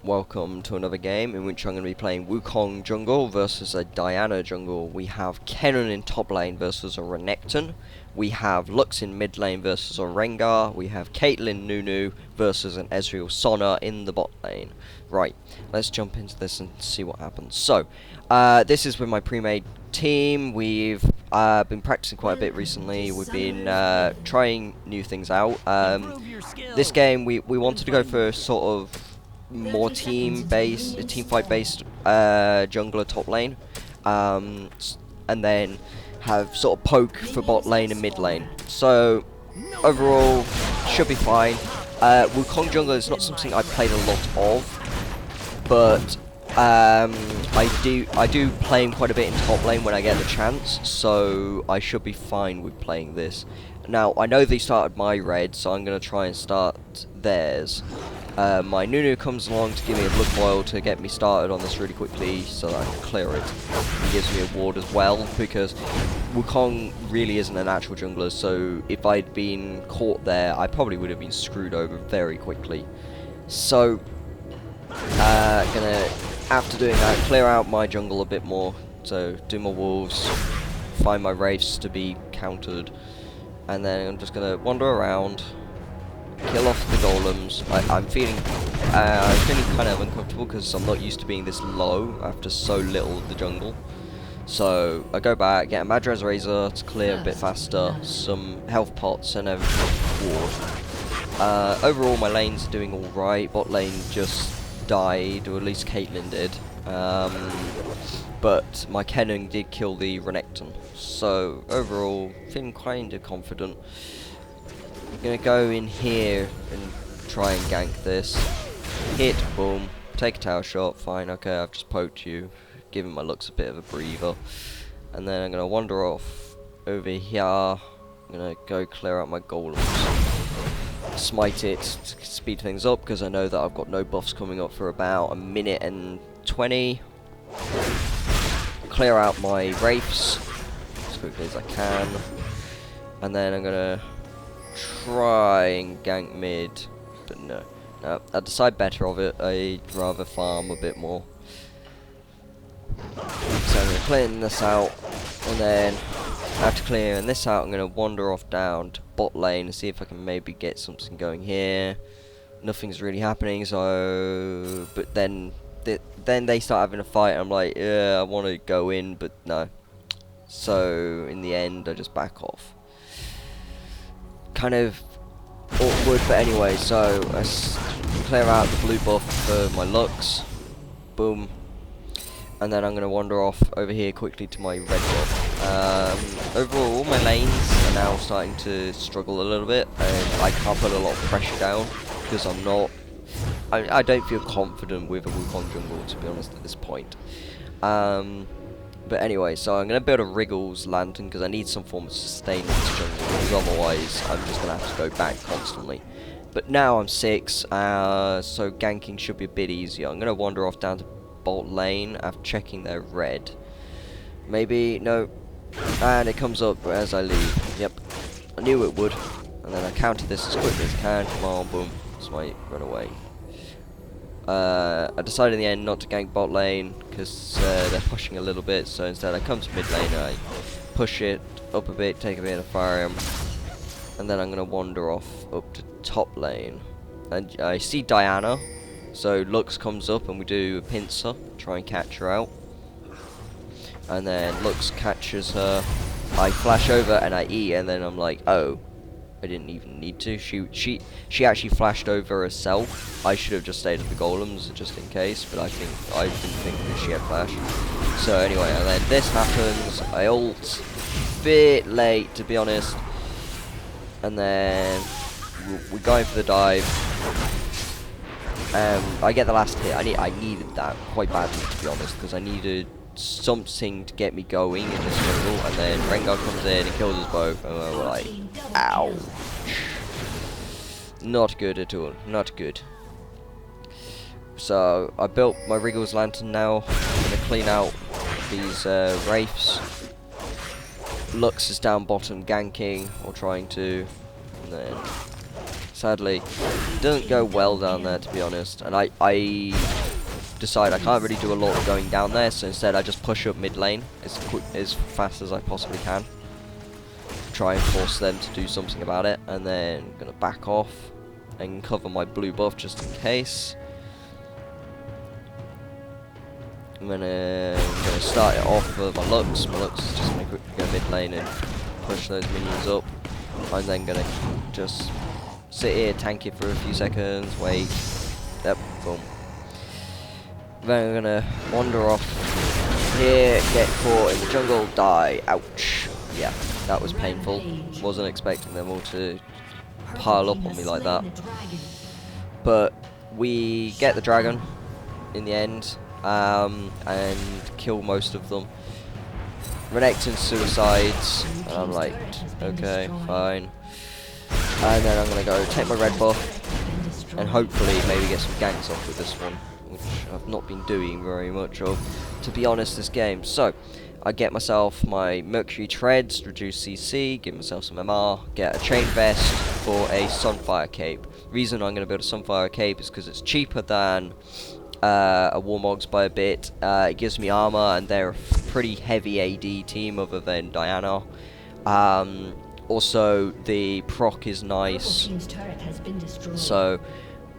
Welcome to another game in which I'm going to be playing Wukong jungle versus a Diana jungle. We have Kennen in top lane versus a Renekton. We have Lux in mid lane versus a Rengar. We have Caitlyn Nunu versus an Ezreal Sona in the bot lane. Right, let's jump into this and see what happens. So, this is with my pre-made team. We've been practicing quite a bit recently. We've been trying new things out. This game we wanted to go for sort of more team fight based jungler top lane, and then have sort of poke for bot lane and mid lane. So overall should be fine. Wukong jungler is not something I played a lot of, but I do play him quite a bit in top lane when I get the chance, so I should be fine with playing this. Now I know they started my red, so I'm gonna try and start theirs. My Nunu comes along to give me a blood boil to get me started on this really quickly so that I can clear it. He gives me a ward as well, because Wukong really isn't a natural jungler, so if I'd been caught there, I probably would have been screwed over very quickly. So, gonna, after doing that, clear out my jungle a bit more. So, do my wolves, find my wraiths to be countered, and then I'm just gonna wander around, kill off the golems. I'm feeling kind of uncomfortable because I'm not used to being this low after so little of the jungle. So I go back, get a Madra's Razor to clear a bit faster, some health pots and everything ward. Overall my lane's doing alright. Bot lane just died, or at least Caitlyn did. But my Kennen did kill the Renekton. So overall, feeling kind of confident. I'm gonna go in here and try and gank this. Hit, boom, take a tower shot, fine, okay, I've just poked you, giving my Lux a bit of a breather. And then I'm gonna wander off over here. I'm gonna go clear out my golems. Smite it to speed things up, because I know that I've got no buffs coming up for about a minute and 20. Clear out my wraiths as quickly as I can. And then I'm gonna try and gank mid, but no, I decide better of it. I'd rather farm a bit more. So I'm going to clear this out, and then after clearing this out I'm going to wander off down to bot lane and see if I can maybe get something going here. Nothing's really happening, so but then they start having a fight and I'm like, yeah, I want to go in, but no. So in the end I just back off. Kind of awkward, but anyway, so I clear out the blue buff for my Lux, boom, and then I'm going to wander off over here quickly to my red buff. Overall, all my lanes are now starting to struggle a little bit, and I can't put a lot of pressure down, because I don't feel confident with a Wukong jungle, to be honest, at this point. But anyway, so I'm going to build a Wriggles Lantern because I need some form of sustain in this jungle, because otherwise I'm just going to have to go back constantly. But now I'm 6, so ganking should be a bit easier. I'm going to wander off down to bot lane after checking their red. Maybe, no, and it comes up as I leave. Yep, I knew it would. And then I counter this as quickly as I can. Come on, boom, smite, run away. I decided in the end not to gank bot lane because they're pushing a little bit, so instead I come to mid lane and I push it up a bit, take a bit of fire, and then I'm going to wander off up to top lane. And I see Diana, so Lux comes up and we do a pincer, try and catch her out. And then Lux catches her, I flash over and I E, and then I'm like, oh, I didn't even need to. She actually flashed over herself. I should have just stayed at the golems just in case, but I didn't think that she had flash. So anyway, and then this happens. I ult, bit late to be honest, and then we're going for the dive. I get the last hit. I needed that quite badly, to be honest, because I needed something to get me going in this jungle, and then Rengar comes in and kills us both, and we're like, ouch. Not good at all, not good. So, I built my Wriggles Lantern now. I'm going to clean out these wraiths. Lux is down bottom ganking or trying to, and then sadly it doesn't go well down there, to be honest, and I decide I can't really do a lot of going down there, so instead I just push up mid lane as fast as I possibly can, try and force them to do something about it, and then I'm gonna back off and cover my blue buff just in case. I'm gonna start it off with my Lux. My Lux is just gonna quickly go mid lane and push those minions up. I'm then gonna just sit here, tank it for a few seconds, wait. Yep, boom. Then I'm gonna wander off here, get caught in the jungle, die. Ouch. Yeah, that was painful. Wasn't expecting them all to pile up on me like that. But we get the dragon in the end. And kill most of them. Renekton suicides, and I'm like, okay, fine. And then I'm gonna go take my red buff, and hopefully maybe get some ganks off with this one, which I've not been doing very much of, to be honest, this game. So, I get myself my Mercury Treads, reduce CC, give myself some MR, get a chain vest for a Sunfire Cape. Reason I'm gonna build a Sunfire Cape is because it's cheaper than a Warmogs by a bit. It gives me armor, and they're a pretty heavy AD team other than Diana. Also, the proc is nice. So,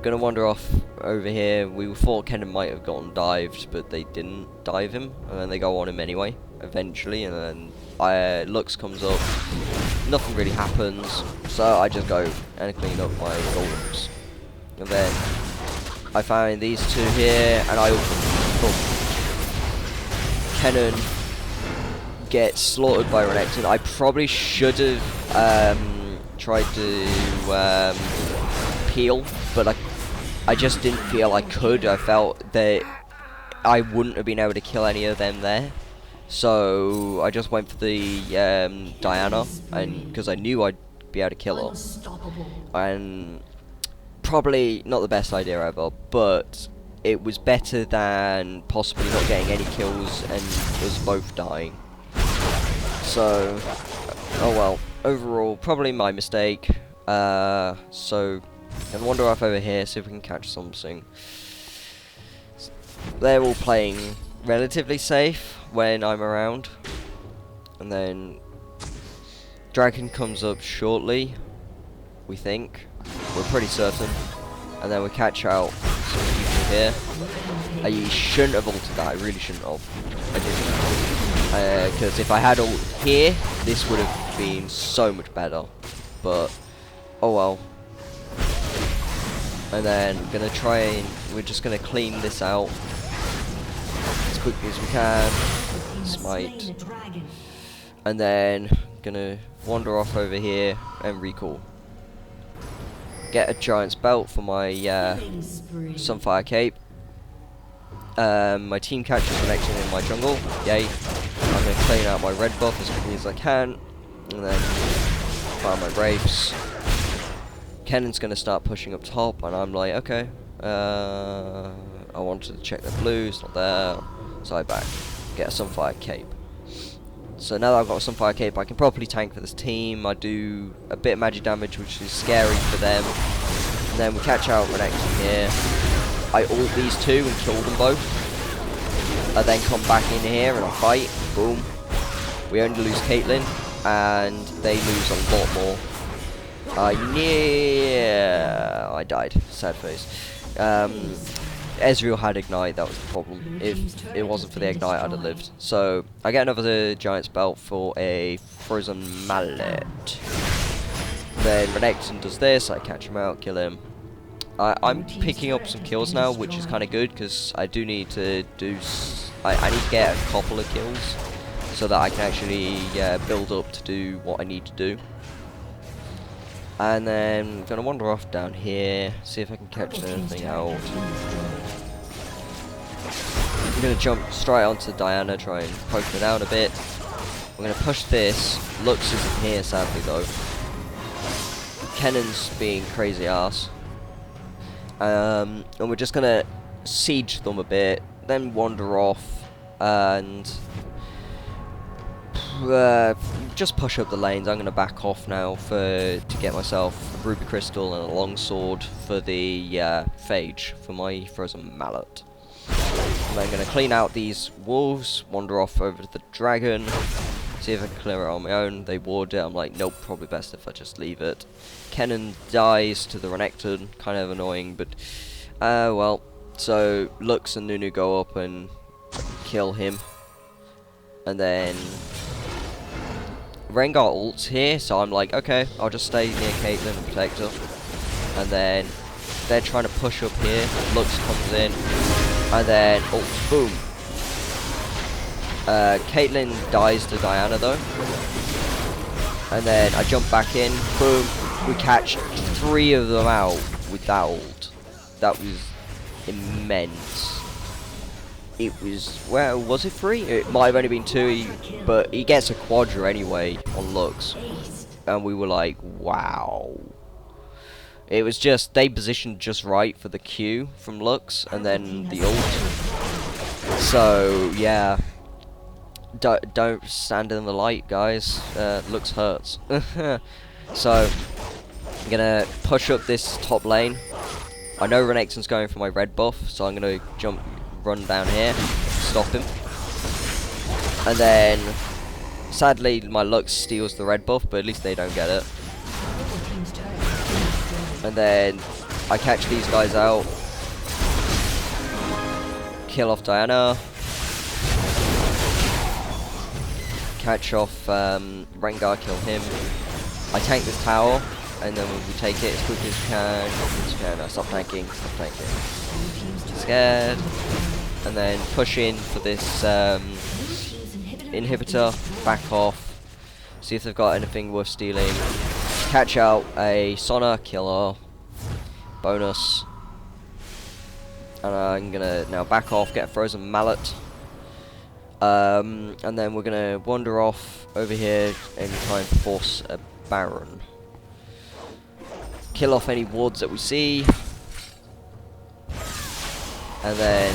gonna wander off over here. We thought Kennen might have gotten dived, but they didn't dive him, and then they go on him anyway, eventually, and then Lux comes up. Nothing really happens, so I just go and clean up my golems. And then I find these two here, and I boom. Kennen gets slaughtered by Renekton. I probably should have tried to peel, but I just didn't feel I could. I felt that I wouldn't have been able to kill any of them there, so I just went for the Diana, and because I knew I'd be able to kill her, and probably not the best idea ever, but it was better than possibly not getting any kills and us both dying. So, oh well, overall, probably my mistake. So, I'm gonna wander off over here, see if we can catch something. They're all playing relatively safe when I'm around. And then, Dragon comes up shortly, we think. We're pretty certain. And then we catch out some people here. I shouldn't have ulted that, I really shouldn't have. I didn't. Because if I had ult here, this would have been so much better. But, oh well. And then we're just gonna clean this out as quickly as we can. Smite. And then, gonna wander off over here and recall. Get a Giant's Belt for my Sunfire Cape. My team catches Renekton in my jungle. Yay. I'm going to clean out my red buff as quickly as I can. And then fire my Wraiths. Kennen's going to start pushing up top, and I'm like, okay. I wanted to check the blue, it's not there. So I back. Get a Sunfire Cape. So now that I've got a Sunfire Cape, I can properly tank for this team. I do a bit of magic damage, which is scary for them. And then we catch out Renekton here. I ult these two and kill them both. I then come back in here and I fight. Boom. We only lose Caitlyn, and they lose a lot more. Yeah, I died. Sad face. Ezreal had Ignite, that was the problem. If it wasn't for the Ignite, I'd have lived. So, I get another Giant's Belt for a Frozen Mallet. Then Renekton does this, I catch him out, kill him. I'm picking up some kills now, which is kind of good, because I do need to do... I need to get a couple of kills, so that I can actually build up to do what I need to do. And then I'm going to wander off down here, see if I can catch anything out. I'm going to jump straight onto Diana, try and poke her down a bit. I'm going to push this. Lux isn't here, sadly, though. Kennen's being crazy ass. And we're just going to siege them a bit, then wander off, and just push up the lanes. I'm going to back off now to get myself a ruby crystal and a longsword for the phage for my frozen mallet. And I'm going to clean out these wolves, wander off over to the dragon, see if I can clear it on my own. They ward it. I'm like, nope, probably best if I just leave it. Kennen dies to the Renekton, kind of annoying, but well. So Lux and Nunu go up and kill him, and then Rengar ults here, so I'm like, okay, I'll just stay near Caitlyn and protect her. And then they're trying to push up here. Lux comes in, and then boom. Caitlyn dies to Diana though, and then I jump back in. Boom, we catch 3 of them out with that ult. That was immense. It was, well, was it 3? It might have only been 2, but he gets a quadra anyway on Lux, and we were like, wow. It was just, they positioned just right for the Q from Lux, and then the ult. So, yeah. Don't stand in the light, guys. Lux hurts. So, I'm gonna push up this top lane. I know Renekton's going for my red buff, so I'm gonna run down here, stop him. And then, sadly, my Lux steals the red buff, but at least they don't get it. And then, I catch these guys out. Kill off Diana. Catch off Rengar, kill him. I tank this tower, and then we take it as quickly as we can. No, stop tanking, stop tanking. Scared. And then push in for this inhibitor, back off, see if they've got anything worth stealing. Catch out a Sona, kill her. Bonus. And I'm gonna now back off, get a frozen mallet. And then we're gonna wander off over here and try and force a Baron. Kill off any wards that we see. And then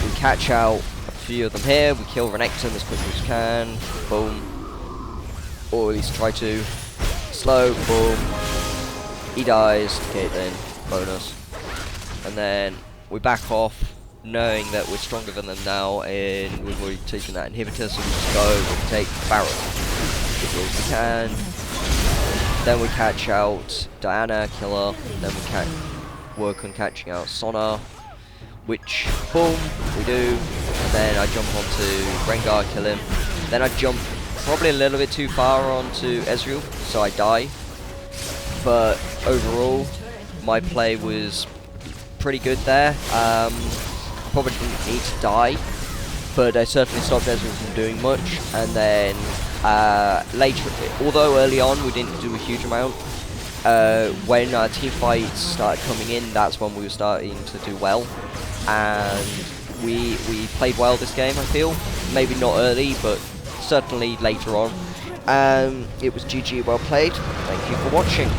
we catch out a few of them here. We kill Renekton as quickly as we can. Boom. Or at least try to. Slow. Boom. He dies. Caitlyn. Bonus. And then we back off, knowing that we're stronger than them now, and we've already taken that inhibitor, so we just go and take Baron as well as we can. Then we catch out Diana, kill her. Then we work on catching out Sona, which, boom, we do. And then I jump onto Rengar, kill him. Then I jump probably a little bit too far onto Ezreal, so I die. But overall, my play was pretty good there. Probably didn't need to die, but I certainly stopped Ezreal from doing much. And then later, although early on we didn't do a huge amount, when our team fights started coming in, that's when we were starting to do well, and we played well this game, I feel. Maybe not early, but certainly later on. It was GG, well played. Thank you for watching.